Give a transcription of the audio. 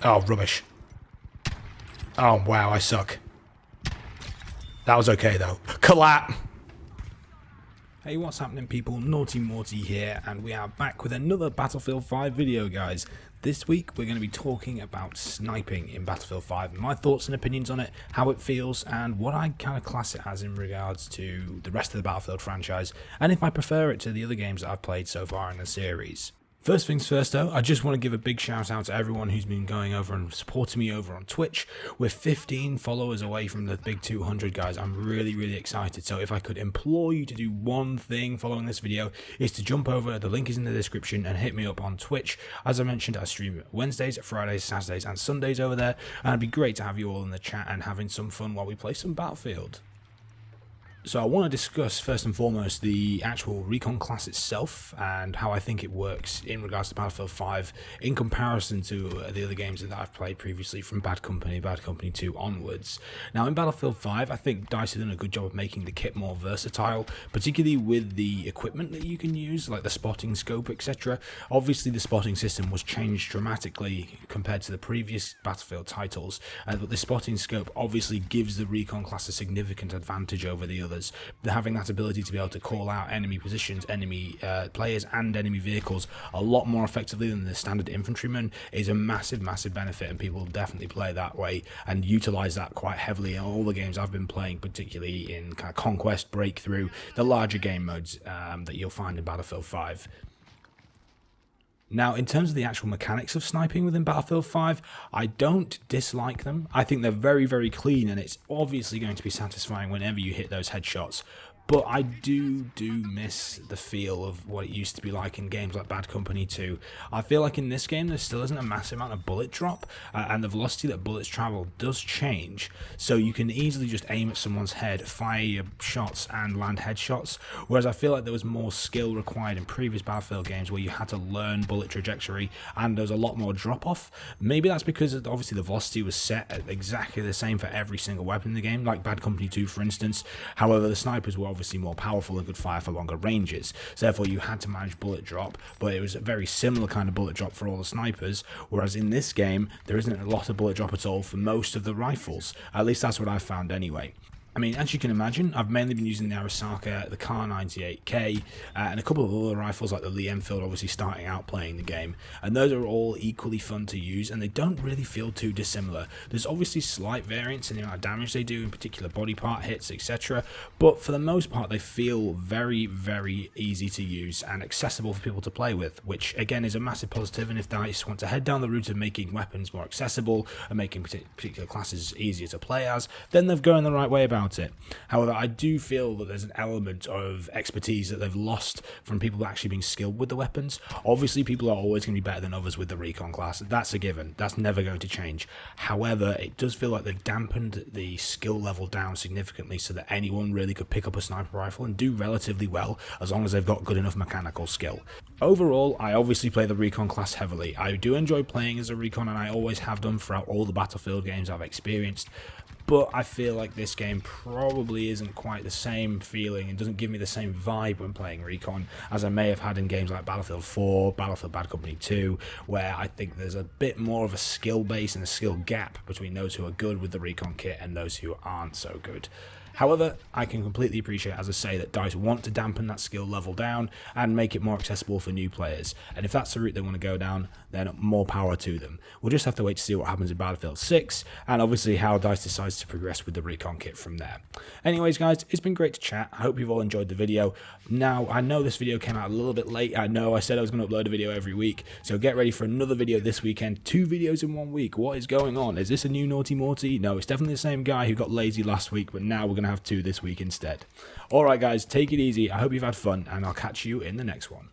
Oh, rubbish. Oh, wow, I suck. That was okay, though. Collap! Hey, what's happening, people? Naughty Morty here, and we are back with another Battlefield 5 video, guys. This week, we're going to be talking about sniping in Battlefield 5, my thoughts and opinions on it, how it feels, and what I kind of class it as in regards to the rest of the Battlefield franchise, and if I prefer it to the other games that I've played so far in the series. First things first though, I just want to give a big shout out to everyone who's been going over and supporting me over on Twitch. We're 15 followers away from the big 200, guys. I'm really excited. So if I could implore you to do one thing following this video, is to jump over, the link is in the description, and hit me up on Twitch. As I mentioned, I stream Wednesdays, Fridays, Saturdays and Sundays over there, and it'd be great to have you all in the chat and having some fun while we play some Battlefield. So I want to discuss first and foremost the actual Recon class itself and how I think it works in regards to Battlefield 5 in comparison to the other games that I've played previously from Bad Company 2 onwards. Now in Battlefield 5 I think DICE have done a good job of making the kit more versatile, particularly with the equipment that you can use like the spotting scope, etc. Obviously the spotting system was changed dramatically compared to the previous Battlefield titles, but the spotting scope obviously gives the Recon class a significant advantage over the others. Having that ability to be able to call out enemy positions, enemy players and enemy vehicles a lot more effectively than the standard infantryman is a massive benefit, and people definitely play that way and utilize that quite heavily in all the games I've been playing, particularly in kind of Conquest, Breakthrough, the larger game modes that you'll find in Battlefield 5. Now, in terms of the actual mechanics of sniping within Battlefield 5, I don't dislike them. I think they're very clean, and it's obviously going to be satisfying whenever you hit those headshots. But I do miss the feel of what it used to be like in games like Bad Company 2. I feel like in this game there still isn't a massive amount of bullet drop, and the velocity that bullets travel does change. So you can easily just aim at someone's head, fire your shots and land headshots, whereas I feel like there was more skill required in previous Battlefield games where you had to learn bullet trajectory and there was a lot more drop off. Maybe that's because obviously the velocity was set at exactly the same for every single weapon in the game, like Bad Company 2 for instance. However, the snipers were obviously more powerful and could fire for longer ranges, so therefore you had to manage bullet drop, but it was a very similar kind of bullet drop for all the snipers, whereas in this game there isn't a lot of bullet drop at all for most of the rifles. At least that's what I've found anyway. I mean, as you can imagine, I've mainly been using the Arasaka, the Kar 98K, and a couple of other rifles like the Lee Enfield, obviously starting out playing the game, and those are all equally fun to use, and they don't really feel too dissimilar. There's obviously slight variance in the amount of damage they do in particular body part hits, etc., but for the most part they feel very easy to use and accessible for people to play with, which again is a massive positive. And if DICE want to head down the route of making weapons more accessible and making particular classes easier to play as, then they're going the right way about it. However, I do feel that there's an element of expertise that they've lost from people actually being skilled with the weapons. Obviously, people are always going to be better than others with the Recon class. That's a given. That's never going to change. However, it does feel like they've dampened the skill level down significantly so that anyone really could pick up a sniper rifle and do relatively well as long as they've got good enough mechanical skill. Overall, I obviously play the Recon class heavily. I do enjoy playing as a Recon, and I always have done throughout all the Battlefield games I've experienced. But I feel like this game probably isn't quite the same feeling and doesn't give me the same vibe when playing Recon as I may have had in games like Battlefield 4, Battlefield Bad Company 2, where I think there's a bit more of a skill base and a skill gap between those who are good with the Recon kit and those who aren't so good. However, I can completely appreciate, as I say, that DICE want to dampen that skill level down and make it more accessible for new players. And if that's the route they want to go down, then more power to them. We'll just have to wait to see what happens in Battlefield 6, and obviously how DICE decides to progress with the Recon kit from there. Anyways, guys, it's been great to chat. I hope you've all enjoyed the video. Now, I know this video came out a little bit late. I know I said I was going to upload a video every week, so get ready for another video this weekend. 2 videos in 1 week. What is going on? Is this a new Naughty Morty? No, it's definitely the same guy who got lazy last week, but now we're going to have 2 this week instead. Alright guys, take it easy. I hope you've had fun, and I'll catch you in the next one.